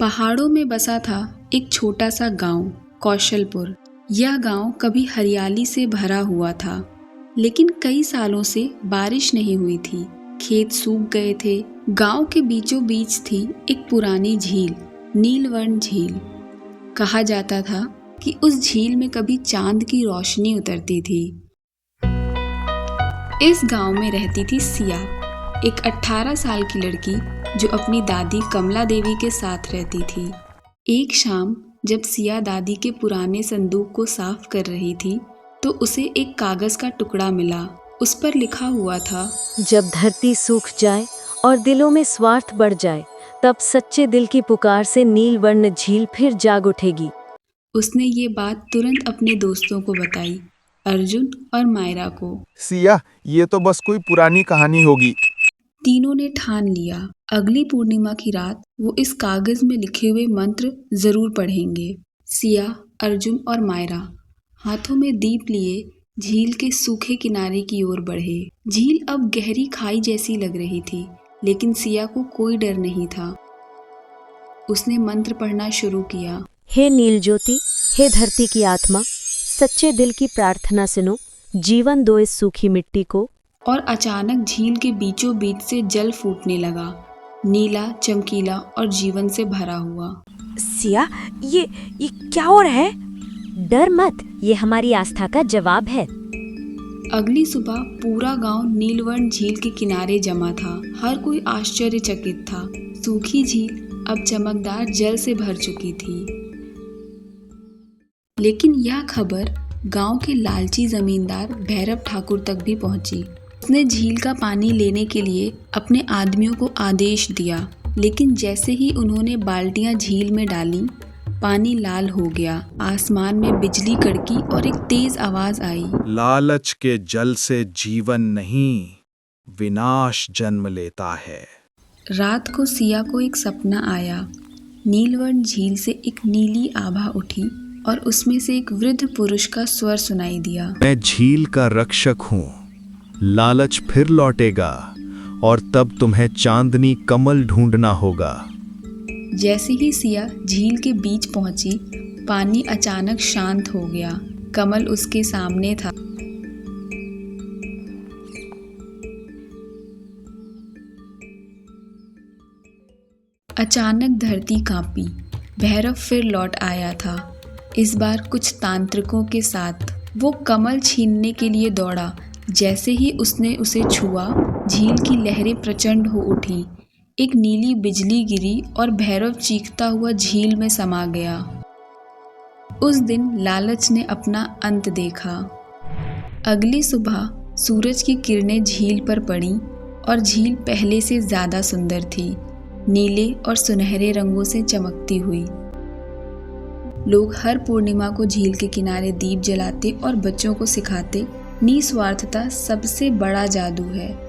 पहाड़ों में बसा था एक छोटा सा गांव, कौशलपुर। यह गांव कभी हरियाली से भरा हुआ था, लेकिन कई सालों से बारिश नहीं हुई थी। खेत सूख गए थे। गांव के बीचों बीच थी एक पुरानी झील, नीलवर्ण झील। कहा जाता था कि उस झील में कभी चांद की रोशनी उतरती थी। इस गांव में रहती थी सिया, एक 18 साल की लड़की जो अपनी दादी कमला देवी के साथ रहती थी। एक शाम जब सिया दादी के पुराने संदूक को साफ कर रही थी तो उसे एक कागज का टुकड़ा मिला। उस पर लिखा हुआ था, जब धरती सूख जाए और दिलों में स्वार्थ बढ़ जाए, तब सच्चे दिल की पुकार से नीलवर्ण झील फिर जाग उठेगी। उसने ये बात तुरंत अपने दोस्तों को बताई, अर्जुन और मायरा को। सिया, ये तो बस कोई पुरानी कहानी होगी। तीनों ने ठान लिया, अगली पूर्णिमा की रात वो इस कागज में लिखे हुए मंत्र जरूर पढ़ेंगे। सिया, अर्जुन और मायरा हाथों में दीप लिए झील के सूखे किनारे की ओर बढ़े। झील अब गहरी खाई जैसी लग रही थी, लेकिन सिया को कोई डर नहीं था। उसने मंत्र पढ़ना शुरू किया। हे नील ज्योति, हे धरती की आत्मा, सच्चे दिल की प्रार्थना सुनो, जीवन दो इस सूखी मिट्टी को। और अचानक झील के बीचों बीच से जल फूटने लगा, नीला, चमकीला और जीवन से भरा हुआ। सिया, ये क्या हो रहा है? डर मत, ये हमारी आस्था का जवाब है। अगली सुबह पूरा गांव नीलवर्ण झील के किनारे जमा था। हर कोई आश्चर्यचकित था। सूखी झील अब चमकदार जल से भर चुकी थी। लेकिन यह खबर गांव के लालची जमींदार भैरव ठाकुर तक भी पहुंची। उसने झील का पानी लेने के लिए अपने आदमियों को आदेश दिया, लेकिन जैसे ही उन्होंने बाल्टियां झील में डाली, पानी लाल हो गया। आसमान में बिजली कड़की और एक तेज आवाज आई, लालच के जल से जीवन नहीं, विनाश जन्म लेता है। रात को सिया को एक सपना आया। नीलवर्ण झील से एक नीली आभा उठी और उसमें से एक वृद्ध पुरुष का स्वर सुनाई दिया, मैं झील का रक्षक हूँ, लालच फिर लौटेगा और तब तुम्हें चांदनी कमल ढूंढना होगा। जैसे ही सिया झील के बीच पहुंची, पानी अचानक शांत हो गया। कमल उसके सामने था। अचानक धरती कांपी। भैरव फिर लौट आया था, इस बार कुछ तांत्रिकों के साथ। वो कमल छीनने के लिए दौड़ा। जैसे ही उसने उसे छुआ, झील की लहरें प्रचंड हो उठी। एक नीली बिजली गिरी और भैरव चीखता हुआ झील में समा गया। उस दिन लालच ने अपना अंत देखा। अगली सुबह सूरज की किरणें झील पर पड़ी और झील पहले से ज्यादा सुंदर थी, नीले और सुनहरे रंगों से चमकती हुई। लोग हर पूर्णिमा को झील के किनारे दीप जलाते और बच्चों को सिखाते, निस्वार्थता सबसे बड़ा जादू है।